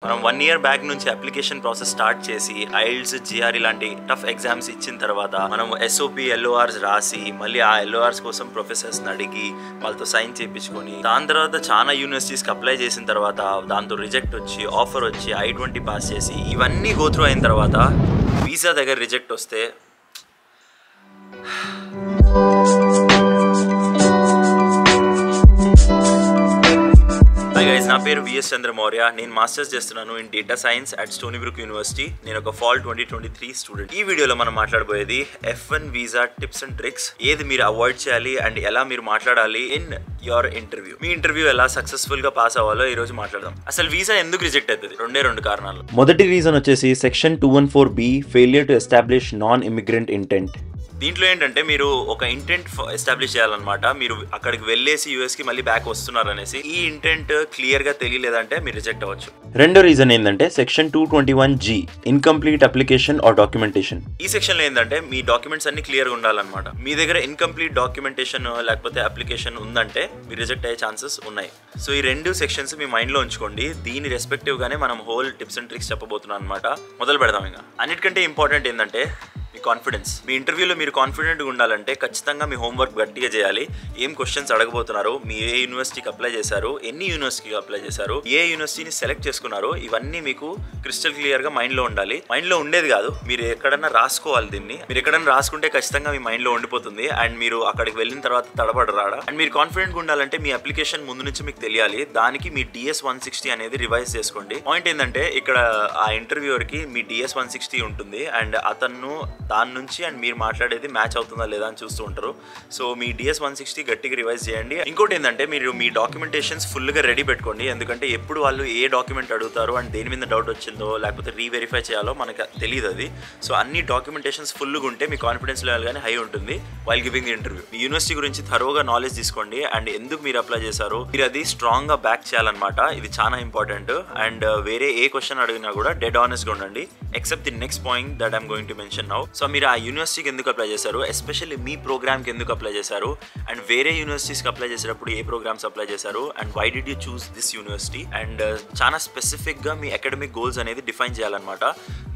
మనం 1 year back నుంచి application process start చేసి ఐఎల్స్ జిఆర్ ఇలాంటి టఫ్ ఎగ్జామ్స్ ఇచ్చిన తర్వాత మనం ఎస్ఓపి ఎల్ఓఆర్స్ రాసి మళ్ళీ ఆ ఎల్ఓఆర్స్ కోసం ప్రొఫెసర్స్ని అడిగి వాళ్ళతో సైన్ చేయించుకొని దాని తర్వాత చాలా యూనివర్సిటీస్కి అప్లై చేసిన తర్వాత దాంతో రిజెక్ట్ వచ్చి ఆఫర్ వచ్చి I-20 పాస్ చేసి ఇవన్నీ గో త్రూ అయిన తర్వాత వీసా దగ్గర రిజెక్ట్ వస్తే నా పేరు విఎస్ చంద్ర మౌర్య. నేను మాస్టర్స్ చేస్తున్నాను in data science at Stony Brook university. నేను ఒక ఫాల్ 2023 స్టూడెంట్. ఈ వీడియోలో మనం మాట్లాడబోయేది F1 visa tips and tricks, ఏది మీరు అవాయిడ్ చేయాలి అండ్ ఎలా మీరు మాట్లాడాలి ఇన్ యువర్ ఇంటర్వ్యూ. మీ ఇంటర్వ్యూ ఎలా సక్సెస్ఫుల్ గా పాస్ అవ్వాలో ఈ రోజు మాట్లాడదాం. అసలు వీసా ఎందుకు రిజెక్ట్ అవుతుంది? రెండు కారణాలు. మొదటి రీజన్ వచ్చేసి section 214B, failure to establish non immigrant intent. దీంట్లో ఏంటంటే మీరు ఒక ఇంటెంట్ ఎస్టాబ్లిష్ చేయాలన్నమాట. మీరు అక్కడికి వెళ్ళేసి యూఎస్కి మళ్ళీ బ్యాక్ వస్తున్నారు అనేసి ఈ ఇంటెంట్ క్లియర్ గా తెలియలేదంటే మీరు రిజెక్ట్ అవ్వచ్చు. రెండో రీజన్ ఏంటంటే section 221G, incomplete application or documentation. ఈ సెక్షన్ లో ఏంటంటే మీ డాక్యుమెంట్స్ అన్ని క్లియర్ గా ఉండాలన్నమాట. మీ దగ్గర ఇన్కంప్లీట్ డాక్యుమెంటేషన్ లేకపోతే అప్లికేషన్ ఉందంటే మీరు రిజెక్ట్ అయ్యే ఛాన్సెస్ ఉన్నాయి. సో ఈ రెండు సెక్షన్స్ మీ మైండ్ లో ఉంచుకోండి. దీని రెస్పెక్టివ్ గానే మనం హోల్ టిప్స్ అండ్ ట్రిక్స్ చెప్పబోతున్నాం అనమాట. మొదలు పెడదాం. ఇంకా అన్నిటికంటే ఇంపార్టెంట్ ఏంటంటే మీ కాన్ఫిడెన్స్. మీ ఇంటర్వ్యూలో మీరు కాన్ఫిడెంట్గా ఉండాలంటే ఖచ్చితంగా మీ హోంవర్క్ గట్టిగా చేయాలి. ఏం క్వశ్చన్స్ అడగబోతున్నారు, మీ ఏ యూనివర్సిటీకి అప్లై చేశారు, ఎన్ని యూనివర్సిటీకి అప్లై చేశారు, ఏ యూనివర్సిటీని సెలెక్ట్ చేసుకున్నారు, ఇవన్నీ మీకు క్రిస్టల్ క్లియర్గా మైండ్లో ఉండాలి. మైండ్లో ఉండేది కాదు, మీరు ఎక్కడన్నా రాసుకోవాలి. దీన్ని మీరు ఎక్కడన్నా రాసుకుంటే ఖచ్చితంగా మీ మైండ్లో ఉండిపోతుంది అండ్ మీరు అక్కడికి వెళ్ళిన తర్వాత తడబడరాడా. అండ్ మీరు కాన్ఫిడెంట్గా ఉండాలంటే మీ అప్లికేషన్ ముందు నుంచి మీకు తెలియాలి. దానికి మీ DS 160 అనేది రివైజ్ చేసుకోండి. పాయింట్ ఏంటంటే ఇక్కడ ఆ ఇంటర్వ్యూవర్కి మీ DS 160 ఉంటుంది అండ్ అతను దాని నుంచి అండ్ మీరు మాట్లాడేది మ్యాచ్ అవుతుందా లేదా అని చూస్తూ ఉంటారు. సో మీ DS 160 గట్టిగా రివైజ్ చేయండి. ఇంకోటి ఏంటంటే మీరు మీ డాక్యుమెంటేషన్స్ ఫుల్గా రెడీ పెట్టుకోండి. ఎందుకంటే ఎప్పుడు వాళ్ళు ఏ డాక్యుమెంట్ అడుగుతారు అండ్ దేని మీద డౌట్ వచ్చిందో లేకపోతే రీవెరిఫై చేయాలో మనకు తెలియదు అది. సో అన్ని డాక్యుమెంటేషన్స్ ఫుల్గా ఉంటే మీ కాన్ఫిడెన్స్ లెవెల్ కానీ హై ఉంటుంది while giving the interview. Me university గురించి థరోగా నాలెడ్జ్ తీసుకోండి అండ్ ఎందుకు మీరు అప్లై చేశారు మీరు అది స్ట్రాంగ్గా బ్యాక్ చేయాలన్నమాట. ఇది చాలా ఇంపార్టెంట్. అండ్ వేరే ఏ క్వశ్చన్ అడిగినా కూడా డెడ్ ఆనెస్ట్గా ఉండండి except the next point that I'm going to mention now. So మీరు ఆ యూనివర్సిటీకి ఎందుకు అప్లై చేశారు, ఎస్పెషల్లీ మీ ప్రోగ్రామ్కి ఎందుకు అప్లై చేశారు అండ్ వేరే యూనివర్సిటీస్కి అప్లై చేసేటప్పుడు ఏ ప్రోగ్రామ్స్ అప్లై చేశారు and why did you choose this university and చాలా స్పెసిఫిక్గా మీ అకాడమిక్ గోల్స్ అనేది డిఫైన్ చేయాలన్నమాట.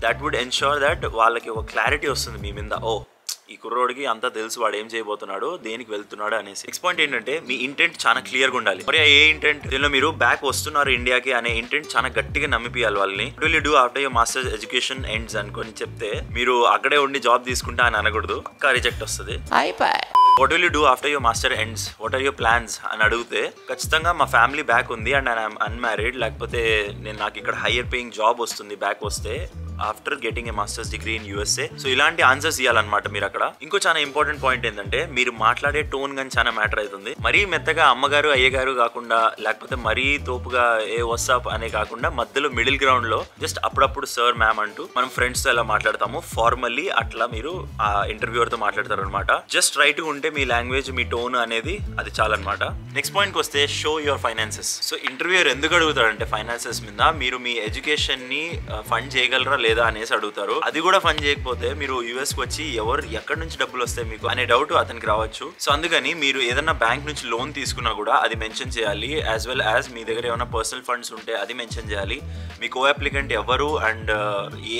దట్ వుడ్ ఎన్ష్యూర్ దట్ వాళ్ళకి ఒక క్లారిటీ వస్తుంది మీ మీద. ఈ కుర్రోడికి అంతా తెలుసు, వాడు ఏం చేయబోతున్నాడు, దేనికి వెళ్తున్నాడు అనేసి. నెక్స్ట్ పాయింట్ ఏంటంటే మీ ఇంటెంట్ చాలా క్లియర్గా ఉండాలి. మరి ఏ ఇంటెంట్, దీనిలో మీరు బ్యాక్ వస్తున్నారు ఇండియాకి అనే ఇంటెంట్ చాలా గట్టిగా నమ్మిపియాలి వాళ్ళని. Will you do after your masters education ends అనుకొని చెప్తే మీరు అక్కడే ఉండి జాబ్ తీసుకుంటా అని అనకూడదు, పక్కా రిజెక్ట్ వస్తుంది. What will you do after your master ends, what are your plans అని అడిగితే ఖచ్చితంగా మా ఫ్యామిలీ బ్యాక్ ఉంది అండ్ ఐఎమ్ అన్మ్యారీడ్, లేకపోతే నాకు ఇక్కడ హైయర్ పేయింగ్ జాబ్ వస్తుంది బ్యాక్ వస్తే after getting a masters degree in USA. So ఇలాంటి ఆన్సర్స్ ఇవ్వాలన్నమాట మీరు అక్కడ. ఇంకో చాలా ఇంపార్టెంట్ పాయింట్ ఏంటంటే మీరు మాట్లాడే టోన్ కానీ చాలా మ్యాటర్ అవుతుంది. మరీ మెత్తగా అమ్మగారు అయ్యగారు కాకుండా లేకపోతే మరీ తోపుగా ఏ వాట్సాప్ అనే కాకుండా మధ్యలో మిడిల్ గ్రౌండ్ లో జస్ట్ అప్పుడప్పుడు సార్ మ్యామ్ అంటూ మనం ఫ్రెండ్స్ తో ఎలా మాట్లాడతాము ఫార్మల్లీ అట్లా మీరు ఆ ఇంటర్వ్యూవర్ తో మాట్లాడతారు అనమాట. జస్ట్ రైట్ గా ఉంటే మీ లాంగ్వేజ్ మీ టోన్ అనేది అది చాలన్నమాట. నెక్స్ట్ పాయింట్ కి వస్తే show your finances. So interviewer ఎందుకు అడుగుతాడంటే ఫైనాన్సెస్ మీద మీరు మీ ఎడ్యుకేషన్ ని ఫండ్ చేయగలరా లేదా అనేసి అడుగుతారు. అది కూడా ఫండ్ చేయకపోతే మీరు యూఎస్ కి వచ్చి ఎక్కడి నుంచి డబ్బులు వస్తాయి మీకు అనే డౌట్ అతనికి రావచ్చు. సో అందుకని మీరు ఏదైనా బ్యాంక్ నుంచి లోన్ తీసుకున్నా కూడా అది మెన్షన్ చేయాలి. యాజ్ వెల్ యాజ్ మీ దగ్గర ఏమైనా పర్సనల్ ఫండ్స్ ఉంటే అది మెన్షన్ చేయాలి. మీ కో అప్లికెంట్ ఎవరు అండ్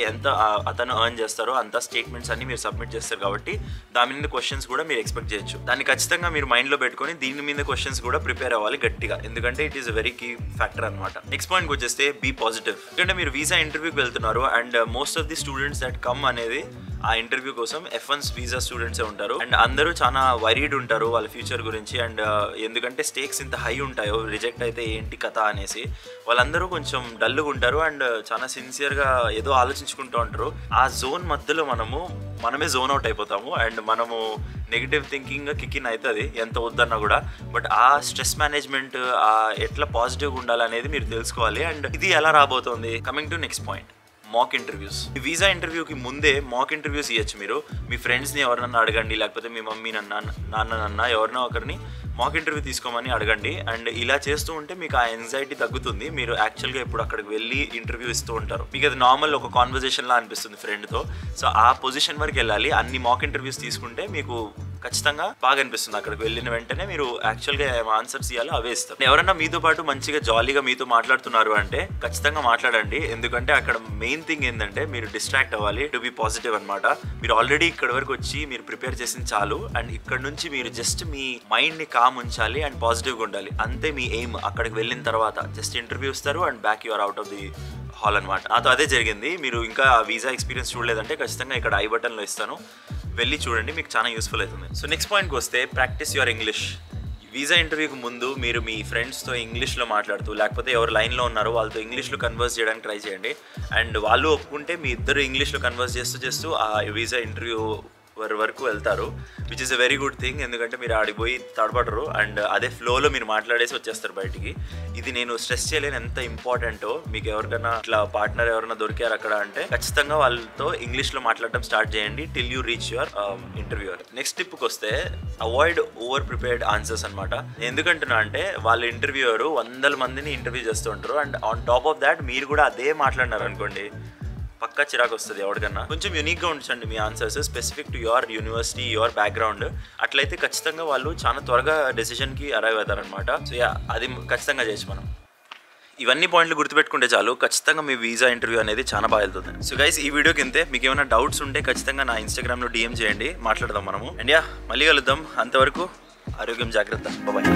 ఎంత అతను ఎర్న్ చేస్తారో అంత స్టేట్మెంట్స్ అన్ని మీరు సబ్మిట్ చేస్తారు కాబట్టి దాని మీద క్వశ్చన్స్ కూడా మీరు ఎక్స్పెక్ట్ చేయొచ్చు. దాన్ని ఖచ్చితంగా మీరు మైండ్ లో పెట్టుకొని దీని మీద క్వశ్చన్స్ కూడా ప్రిపేర్ అవ్వాలి గట్టిగా, ఎందుకంటే it is very key factor అనమాట. నెక్స్ట్ పాయింట్ వచ్చేస్తే బీ పాజిటివ్. ఎందుకంటే మీరు వీసా ఇంటర్వ్యూకి వెళ్తున్నారు and most of the students that come అనేది ఆ ఇంటర్వ్యూ కోసం F1 వీసా స్టూడెంట్సే ఉంటారు అండ్ అందరూ చాలా వరీడ్ ఉంటారు వాళ్ళ ఫ్యూచర్ గురించి. అండ్ ఎందుకంటే స్టేక్స్ ఇంత హై ఉంటాయో రిజెక్ట్ అయితే ఏంటి కథ అనేసి వాళ్ళందరూ కొంచెం డల్గా ఉంటారు అండ్ చాలా సిన్సియర్గా ఏదో ఆలోచించుకుంటూ ఉంటారు. ఆ జోన్ మధ్యలో మనమే జోన్ అవుట్ అయిపోతాము అండ్ మనము నెగిటివ్ థింకింగ్ కిక్కిన్ అవుతుంది ఎంత వద్దన్నా కూడా. బట్ ఆ స్ట్రెస్ మేనేజ్మెంట్ ఎట్లా పాజిటివ్గా ఉండాలనేది మీరు తెలుసుకోవాలి. అండ్ ఇది ఎలా రాబోతోంది. Coming to next point, mock interviews. ఈ వీసా ఇంటర్వ్యూకి ముందే మాక్ ఇంటర్వ్యూస్ ఇవ్వచ్చు. మీరు మీ ఫ్రెండ్స్ని ఎవరినన్నా అడగండి, లేకపోతే మీ మమ్మీ నాన్న ఎవరినో ఒకరిని మాక్ ఇంటర్వ్యూ తీసుకోమని అడగండి. అండ్ ఇలా చేస్తూ ఉంటే మీకు ఆ యాంగ్జైటీ తగ్గుతుంది. మీరు యాక్చువల్గా ఇప్పుడు అక్కడికి వెళ్ళి ఇంటర్వ్యూ ఇస్తూ ఉంటారు, మీకు అది నార్మల్ ఒక కాన్వర్జేషన్ లా అనిపిస్తుంది ఫ్రెండ్తో. సో ఆ పొజిషన్ వరకు వెళ్ళాలి. అన్ని మాక్ ఇంటర్వ్యూస్ తీసుకుంటే మీకు ఖచ్చితంగా బాగా అనిపిస్తుంది. అక్కడికి వెళ్ళిన వెంటనే మీరు యాక్చువల్గా ఏం ఆన్సర్స్ ఇవ్వాలో అవే ఇస్తారు. ఎవరైనా మీతో పాటు మంచిగా జాలీగా మీతో మాట్లాడుతున్నారు అంటే ఖచ్చితంగా మాట్లాడండి. ఎందుకంటే అక్కడ మెయిన్ థింగ్ ఏంటంటే మీరు డిస్ట్రాక్ట్ అవ్వాలి, టు బి పాజిటివ్ అనమాట. మీరు ఆల్రెడీ ఇక్కడ వరకు వచ్చి మీరు ప్రిపేర్ చేసింది చాలు, అండ్ ఇక్కడ నుంచి మీరు జస్ట్ మీ మైండ్ని కామ్ ఉంచాలి అండ్ పాజిటివ్గా ఉండాలి. అంతే మీ ఎయిమ్. అక్కడికి వెళ్ళిన తర్వాత జస్ట్ ఇంటర్వ్యూ ఇస్తారు and back you are out of the hall అనమాట. నాతో అదే జరిగింది. మీరు ఇంకా వీసా ఎక్స్పీరియన్స్ చూడలేదంటే ఖచ్చితంగా ఇక్కడ ఐ బటన్లో ఇస్తాను, వెళ్ళి చూడండి, మీకు చాలా యూస్ఫుల్ అవుతుంది. సో నెక్స్ట్ పాయింట్కి వస్తే ప్రాక్టీస్ యువర్ ఇంగ్లీష్. వీసా ఇంటర్వ్యూకి ముందు మీరు మీ ఫ్రెండ్స్తో ఇంగ్లీష్లో మాట్లాడుతూ, లేకపోతే ఎవరు లైన్లో ఉన్నారో వాళ్ళతో ఇంగ్లీష్లో కన్వర్స్ చేయడానికి ట్రై చేయండి. అండ్ వాళ్ళు ఒప్పుకుంటే మీ ఇద్దరు ఇంగ్లీష్లో కన్వర్స్ చేస్తూ ఆ వీసా ఇంటర్వ్యూ వరకు వెళ్తారు, which is a very good thing. ఎందుకంటే మీరు ఆడికి పోయి తడబడరు అండ్ అదే ఫ్లోలో మీరు మాట్లాడేసి వచ్చేస్తారు బయటికి. ఇది నేను స్ట్రెస్ చేయలేను ఎంత ఇంపార్టెంటో. మీకు ఎవరికైనా ఇట్లా పార్ట్నర్ ఎవరైనా దొరికారు అక్కడ అంటే ఖచ్చితంగా వాళ్ళతో ఇంగ్లీష్లో మాట్లాడటం స్టార్ట్ చేయండి till you reach your interviewer. Next టిప్కి వస్తే అవాయిడ్ ఓవర్ ప్రిపేర్డ్ ఆన్సర్స్ అనమాట. ఎందుకంటున్నా అంటే వాళ్ళ ఇంటర్వ్యూయర్ 100 మందిని ఇంటర్వ్యూ చేస్తూ ఉంటారు and on top of that మీరు కూడా అదే మాట్లాడినారు అనుకోండి, పక్కా చిరాకు వస్తుంది ఎవరికన్నా. కొంచెం యూనిక్గా ఉంచండి మీ answers, specific to your university, your background. అట్లయితే ఖచ్చితంగా వాళ్ళు చాలా త్వరగా డెసిషన్కి అరైవ్ అవుతారనమాట. సో అది ఖచ్చితంగా చేసి మనం ఇవన్నీ పాయింట్లు గుర్తుపెట్టుకుంటే చాలు, ఖచ్చితంగా మీ వీసా ఇంటర్వ్యూ అనేది చాలా బాగా వెళ్తుంది. సో గైస్, ఈ వీడియోకి ఇంతే. మీకు ఏమైనా డౌట్స్ ఉంటే ఖచ్చితంగా నా ఇన్స్టాగ్రామ్లో DM చేయండి, మాట్లాడదాం మనము. అండ్ మళ్ళీ కలుద్దాం. అంతవరకు ఆరోగ్యం జాగ్రత్త. బాయ్.